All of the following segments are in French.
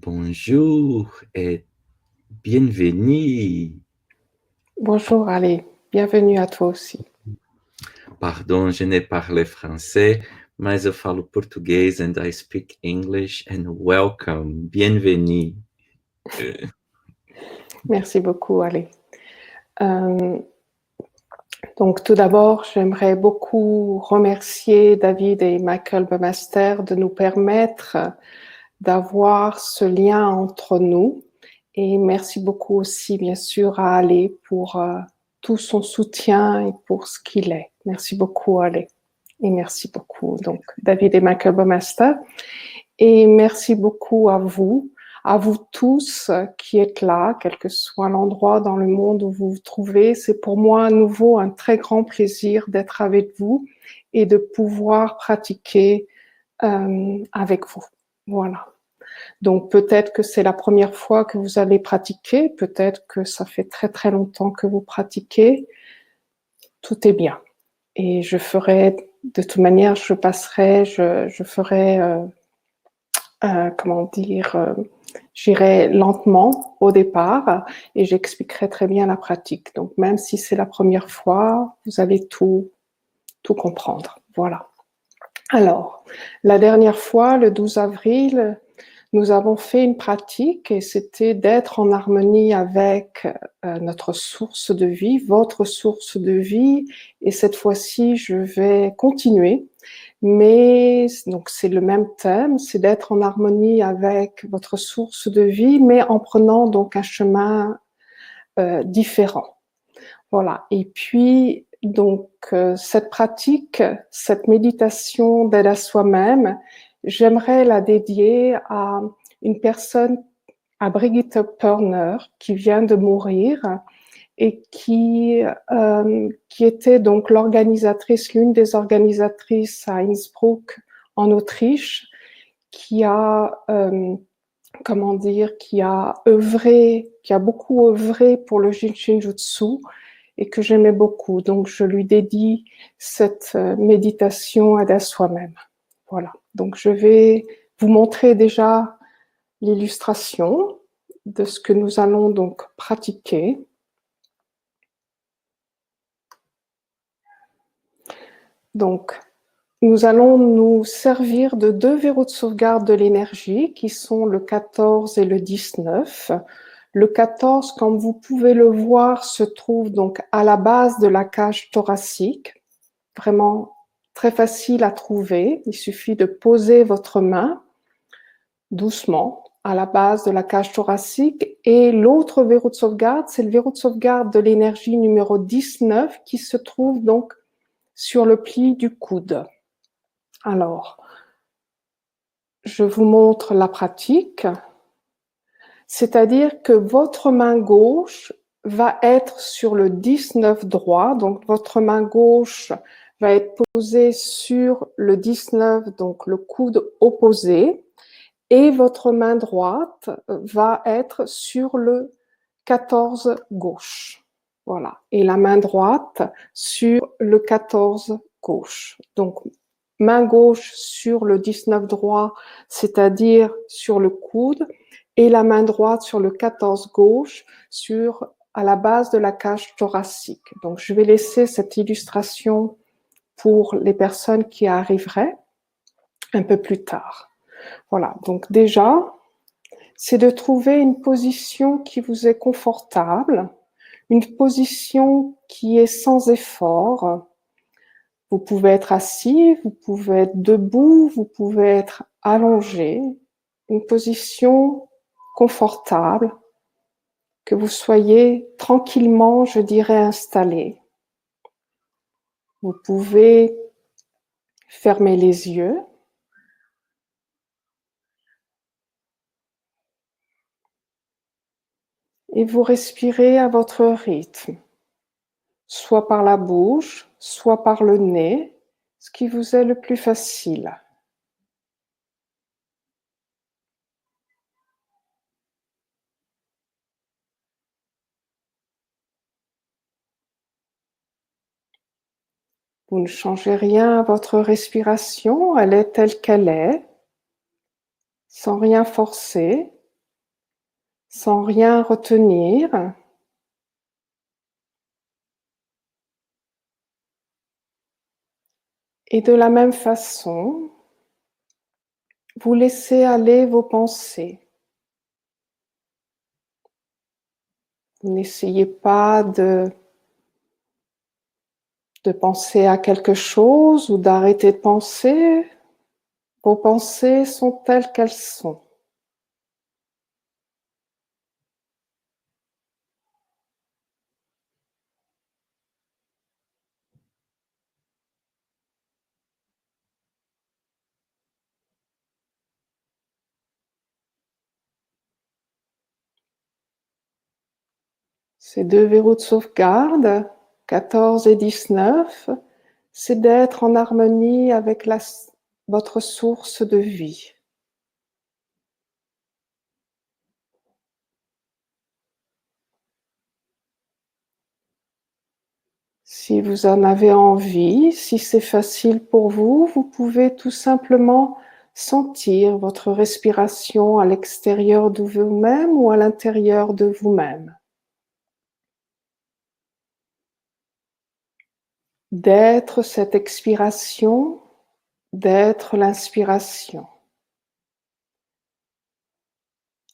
Bonjour et bienvenue. Bonjour, allez, bienvenue à toi aussi. Pardon, je n'ai parlé français, mas eu falo português and I speak English and welcome, bienvenue. Merci beaucoup, allez. Donc tout d'abord, j'aimerais beaucoup remercier David et Michael Bemaster de nous permettre d'avoir ce lien entre nous. Et merci beaucoup aussi, bien sûr, à Ale pour tout son soutien et pour ce qu'il est. Merci beaucoup, Ale. Et merci beaucoup, donc, David et Michael Bemaster. Et merci beaucoup à vous tous qui êtes là, quel que soit l'endroit dans le monde où vous vous trouvez. C'est pour moi à nouveau un très grand plaisir d'être avec vous et de pouvoir pratiquer avec vous. Voilà. Donc peut-être que c'est la première fois que vous allez pratiquer, peut-être que ça fait très très longtemps que vous pratiquez. Tout est bien. Et je ferai, de toute manière, je ferai comment dire, j'irai lentement au départ et j'expliquerai très bien la pratique. Donc même si c'est la première fois, vous allez tout comprendre. Voilà. Alors, la dernière fois, le 12 avril, nous avons fait une pratique et c'était d'être en harmonie avec notre source de vie, votre source de vie. Et cette fois-ci, je vais continuer. Mais donc c'est le même thème, c'est d'être en harmonie avec votre source de vie, mais en prenant donc un chemin différent. Voilà. Et puis donc cette pratique, cette méditation d'aide à soi-même, j'aimerais la dédier à une personne, à Brigitte Pörner, qui vient de mourir et qui était donc l'organisatrice, l'une des organisatrices à Innsbruck en Autriche, qui a qui a beaucoup œuvré pour le Shinjutsu et que j'aimais beaucoup. Donc je lui dédie cette méditation aide à soi-même. Voilà. Donc je vais vous montrer déjà l'illustration de ce que nous allons donc pratiquer. Donc, nous allons nous servir de deux verrous de sauvegarde de l'énergie qui sont le 14 et le 19. Le 14, comme vous pouvez le voir, se trouve donc à la base de la cage thoracique. Vraiment très facile à trouver. Il suffit de poser votre main doucement à la base de la cage thoracique. Et l'autre verrou de sauvegarde, c'est le verrou de sauvegarde de l'énergie numéro 19 qui se trouve donc sur le pli du coude. Alors, je vous montre la pratique, c'est-à-dire que votre main gauche va être sur le 19 droit, donc votre main gauche va être posée sur le 19, donc le coude opposé, et votre main droite va être sur le 14 gauche. Voilà. Et la main droite sur le 14 gauche. Donc, main gauche sur le 19 droit, c'est-à-dire sur le coude, et la main droite sur le 14 gauche, à la base de la cage thoracique. Donc, je vais laisser cette illustration pour les personnes qui arriveraient un peu plus tard. Voilà. Donc, déjà, c'est de trouver une position qui vous est confortable, une position qui est sans effort. Vous pouvez être assis, vous pouvez être debout, vous pouvez être allongé, une position confortable, que vous soyez tranquillement, je dirais, installé. Vous pouvez fermer les yeux. Et vous respirez à votre rythme, soit par la bouche, soit par le nez, ce qui vous est le plus facile. Vous ne changez rien à votre respiration, elle est telle qu'elle est, sans rien forcer. sans rien retenir. Et de la même façon, vous laissez aller vos pensées. Vous n'essayez pas de penser à quelque chose ou d'arrêter de penser. Vos pensées sont telles qu'elles sont. Ces deux verrous de sauvegarde, 14 et 19, c'est d'être en harmonie avec votre source de vie. Si vous en avez envie, si c'est facile pour vous, vous pouvez tout simplement sentir votre respiration à l'extérieur de vous-même ou à l'intérieur de vous-même. D'être cette expiration, d'être l'inspiration.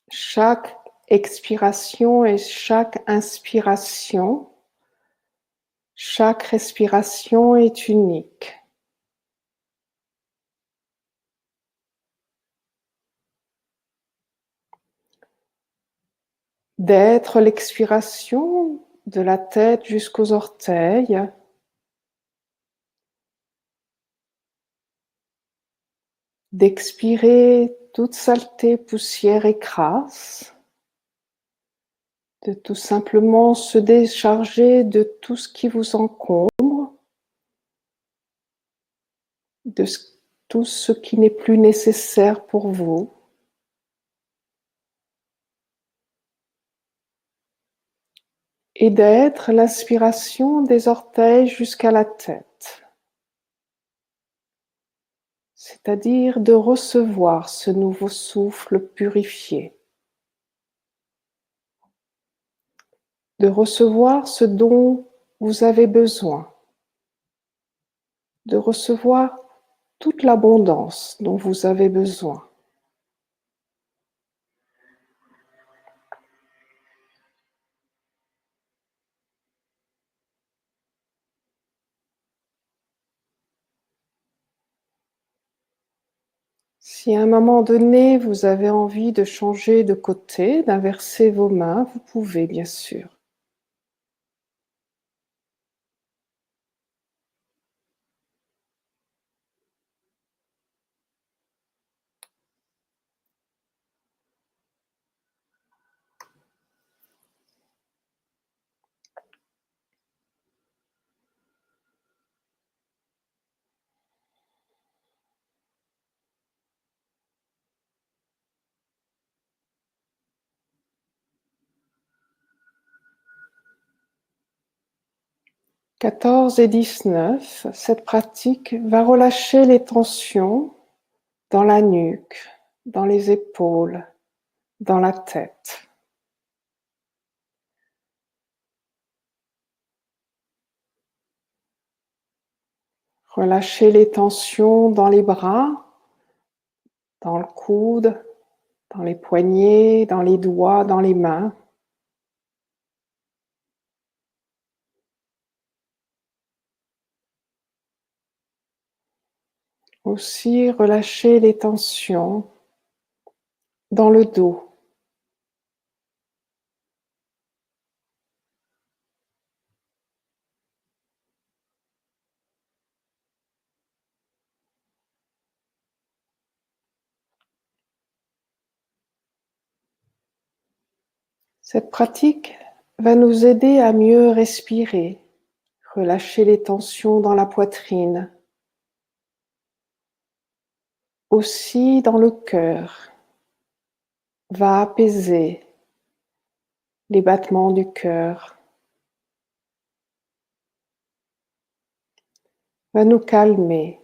Chaque expiration et chaque inspiration, chaque respiration est unique. D'être l'expiration de la tête jusqu'aux orteils, d'expirer toute saleté, poussière et crasse, de tout simplement se décharger de tout ce qui vous encombre, de tout ce qui n'est plus nécessaire pour vous. Et d'être l'inspiration des orteils jusqu'à la tête. C'est-à-dire de recevoir ce nouveau souffle purifié. De recevoir ce dont vous avez besoin. De recevoir toute l'abondance dont vous avez besoin. Si à un moment donné, vous avez envie de changer de côté, d'inverser vos mains, vous pouvez bien sûr. « 14 et 19, cette pratique va relâcher les tensions dans la nuque, dans les épaules, dans la tête. Relâchez les tensions dans les bras, dans le coude, dans les poignets, dans les doigts, dans les mains. Aussi, relâchez les tensions dans le dos. Cette pratique va nous aider à mieux respirer, relâcher les tensions dans la poitrine, aussi dans le cœur, va apaiser les battements du cœur, va nous calmer.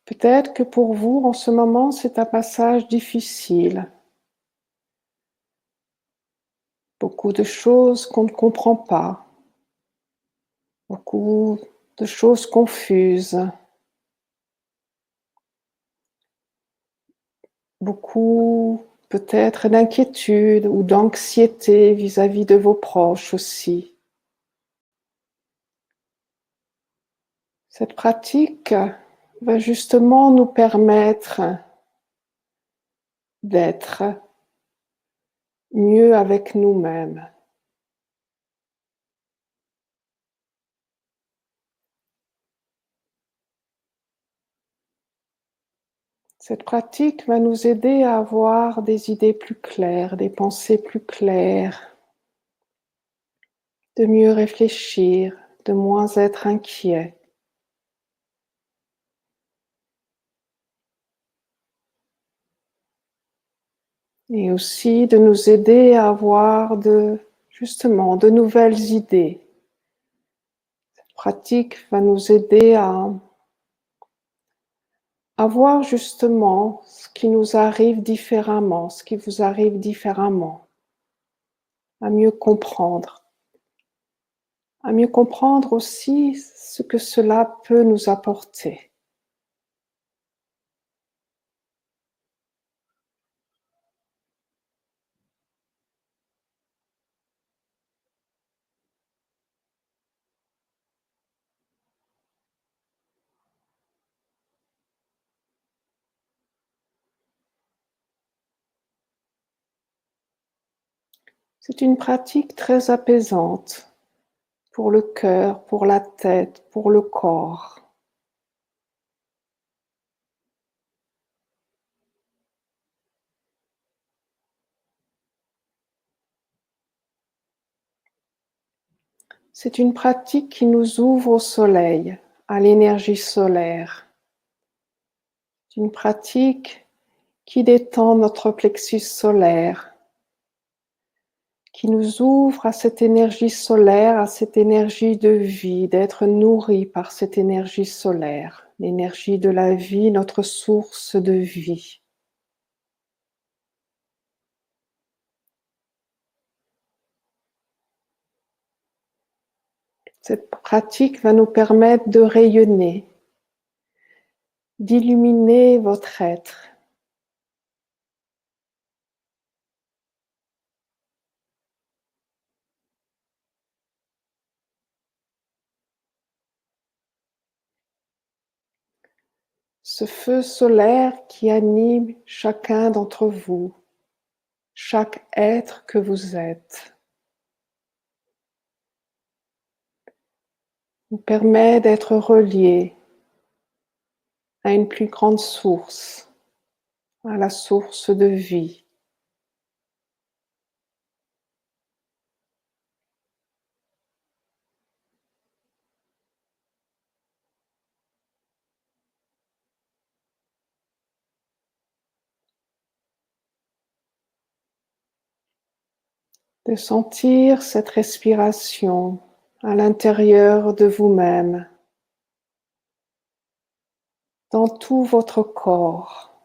Peut-être que pour vous, en ce moment, c'est un passage difficile. Beaucoup de choses qu'on ne comprend pas. Beaucoup de choses confuses. Beaucoup peut-être d'inquiétude ou d'anxiété vis-à-vis de vos proches aussi. Cette pratique va justement nous permettre d'être mieux avec nous-mêmes. Cette pratique va nous aider à avoir des idées plus claires, des pensées plus claires, de mieux réfléchir, de moins être inquiet. Et aussi de nous aider à avoir justement de nouvelles idées. Cette pratique va nous aider à voir justement ce qui nous arrive différemment, ce qui vous arrive différemment, à mieux comprendre. À mieux comprendre aussi ce que cela peut nous apporter. C'est une pratique très apaisante pour le cœur, pour la tête, pour le corps. C'est une pratique qui nous ouvre au soleil, à l'énergie solaire. C'est une pratique qui détend notre plexus solaire, qui nous ouvre à cette énergie solaire, à cette énergie de vie, d'être nourri par cette énergie solaire, l'énergie de la vie, notre source de vie. Cette pratique va nous permettre de rayonner, d'illuminer votre être. Ce feu solaire qui anime chacun d'entre vous, chaque être que vous êtes, vous permet d'être relié à une plus grande source, à la source de vie. De sentir cette respiration à l'intérieur de vous-même, dans tout votre corps,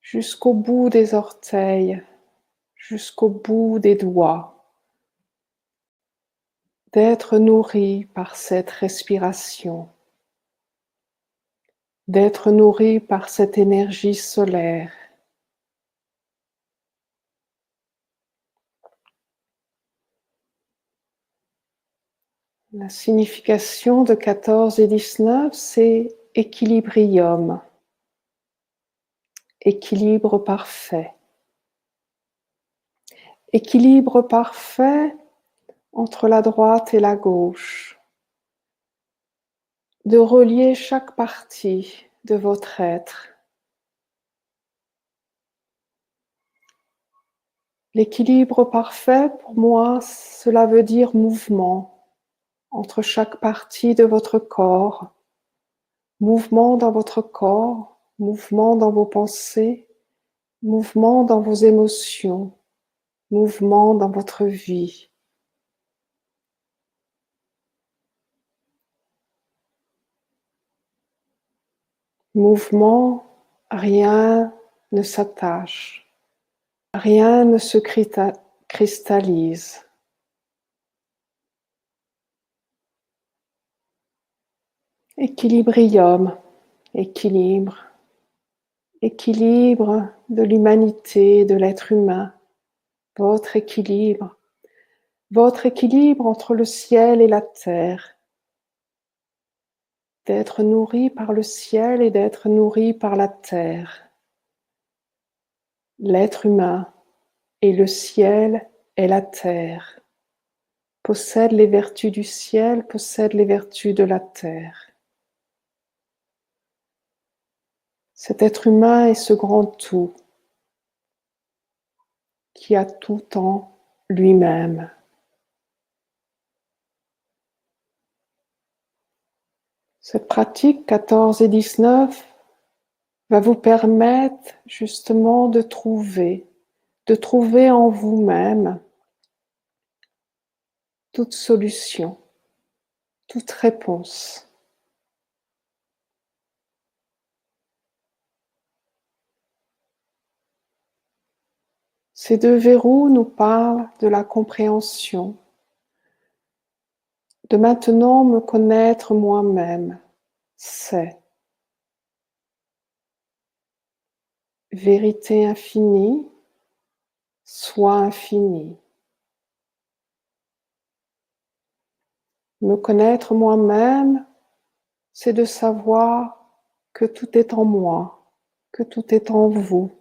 jusqu'au bout des orteils, jusqu'au bout des doigts, d'être nourri par cette respiration, d'être nourri par cette énergie solaire. La signification de 14 et 19, c'est équilibrium, équilibre parfait. Équilibre parfait entre la droite et la gauche, de relier chaque partie de votre être. L'équilibre parfait, pour moi, cela veut dire mouvement entre chaque partie de votre corps, mouvement dans votre corps, mouvement dans vos pensées, mouvement dans vos émotions, mouvement dans votre vie. mouvement, rien ne s'attache, rien ne se cristallise. Équilibrium, équilibre, équilibre de l'humanité, de l'être humain, votre équilibre entre le ciel et la terre, d'être nourri par le ciel et d'être nourri par la terre. L'être humain et le ciel et la terre possèdent les vertus du ciel, possèdent les vertus de la terre. Cet être humain est ce grand tout qui a tout en lui-même. Cette pratique 14 et 19 va vous permettre justement de trouver en vous-même toute solution, toute réponse. Ces deux verrous nous parlent de la compréhension, de maintenant me connaître moi-même, c'est vérité infinie, soi infini. Me connaître moi-même, c'est de savoir que tout est en moi, que tout est en vous,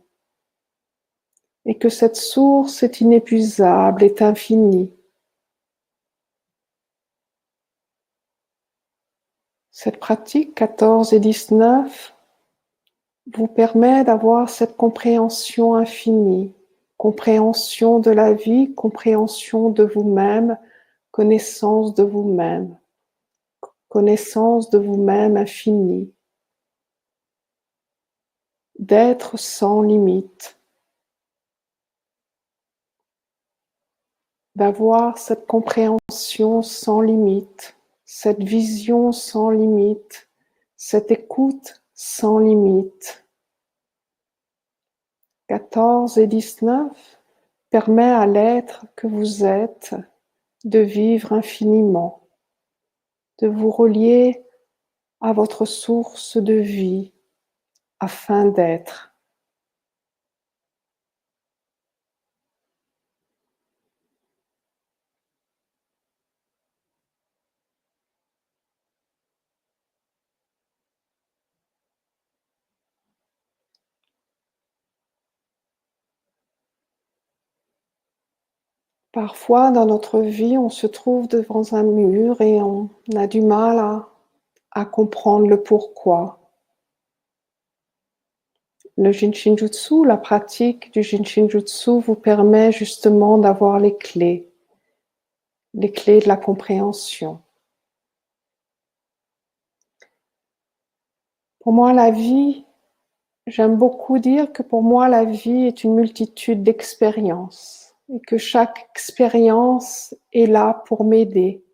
et que cette source est inépuisable, est infinie. Cette pratique 14 et 19 vous permet d'avoir cette compréhension infinie, compréhension de la vie, compréhension de vous-même, connaissance de vous-même, connaissance de vous-même infinie, d'être sans limite, d'avoir cette compréhension sans limite, cette vision sans limite, cette écoute sans limite. 14 et 19 permet à l'être que vous êtes de vivre infiniment, de vous relier à votre source de vie afin d'être. Parfois, dans notre vie, on se trouve devant un mur et on a du mal à comprendre le pourquoi. Le Jinshinjutsu, la pratique du Jinshinjutsu vous permet justement d'avoir les clés de la compréhension. Pour moi, la vie, j'aime beaucoup dire que pour moi, la vie est une multitude d'expériences et que chaque expérience est là pour m'aider,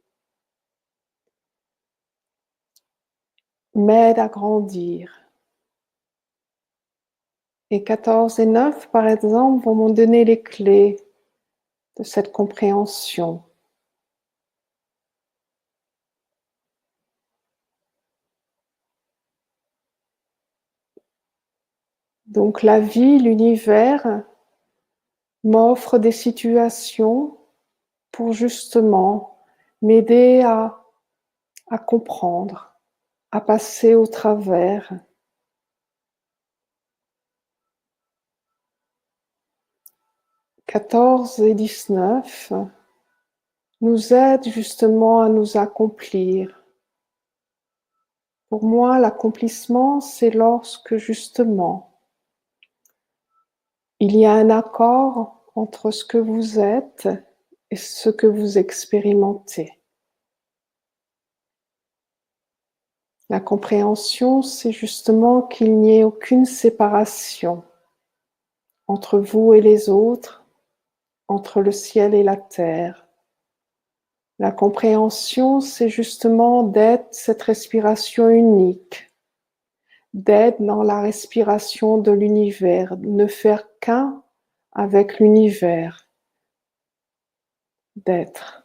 m'aide à grandir. Et 14 et 9, par exemple, vont me donner les clés de cette compréhension. Donc la vie, l'univers m'offre des situations pour justement m'aider à comprendre, à passer au travers. « 14 et 19 nous aident justement à nous accomplir. Pour moi, l'accomplissement, c'est lorsque justement il y a un accord entre ce que vous êtes et ce que vous expérimentez. La compréhension, c'est justement qu'il n'y ait aucune séparation entre vous et les autres, entre le ciel et la terre. La compréhension, c'est justement d'être cette respiration unique, d'être dans la respiration de l'univers, ne faire qu'un avec l'univers, d'être.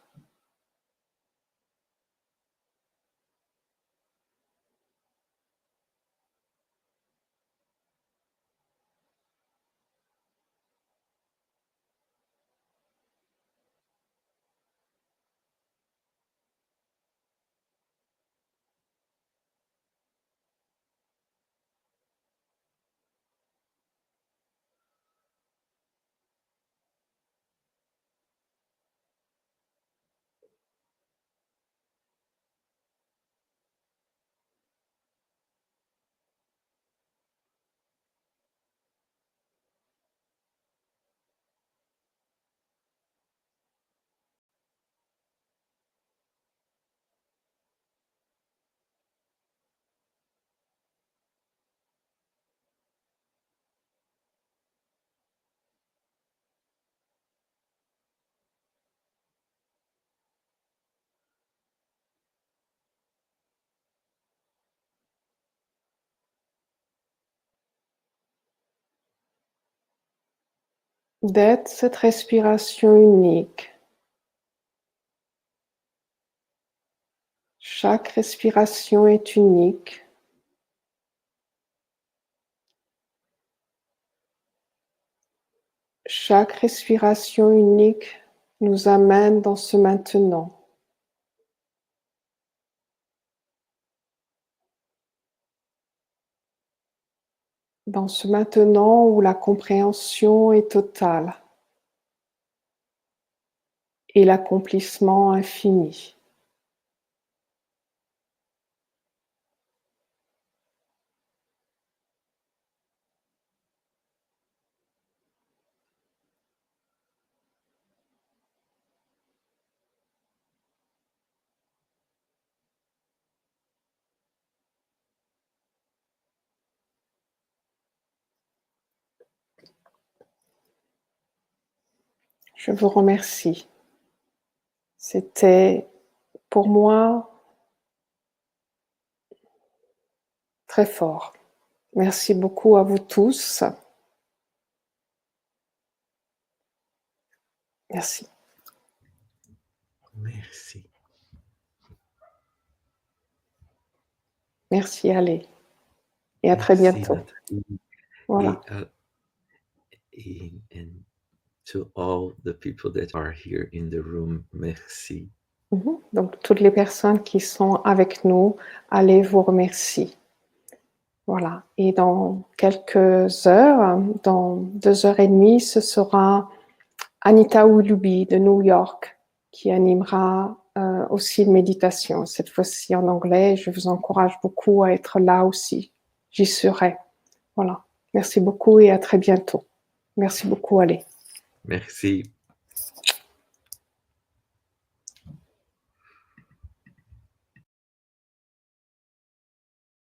D'être cette respiration unique. Chaque respiration est unique. Chaque respiration unique nous amène dans ce maintenant. Dans ce maintenant où la compréhension est totale et l'accomplissement infini. Je vous remercie. C'était pour moi très fort. Merci beaucoup à vous tous. Merci. Merci. Merci, allez. Et à très bientôt. Nathalie. Voilà. And to all the people that are here in the room, merci. Donc, toutes les personnes qui sont avec nous, allez vous remercier. Voilà. Et dans quelques heures, dans 2h30, ce sera Anita Ulubi de New York qui animera aussi une méditation. Cette fois-ci en anglais. Je vous encourage beaucoup à être là aussi. J'y serai. Voilà. Merci beaucoup et à très bientôt. Merci beaucoup, allez. Merci.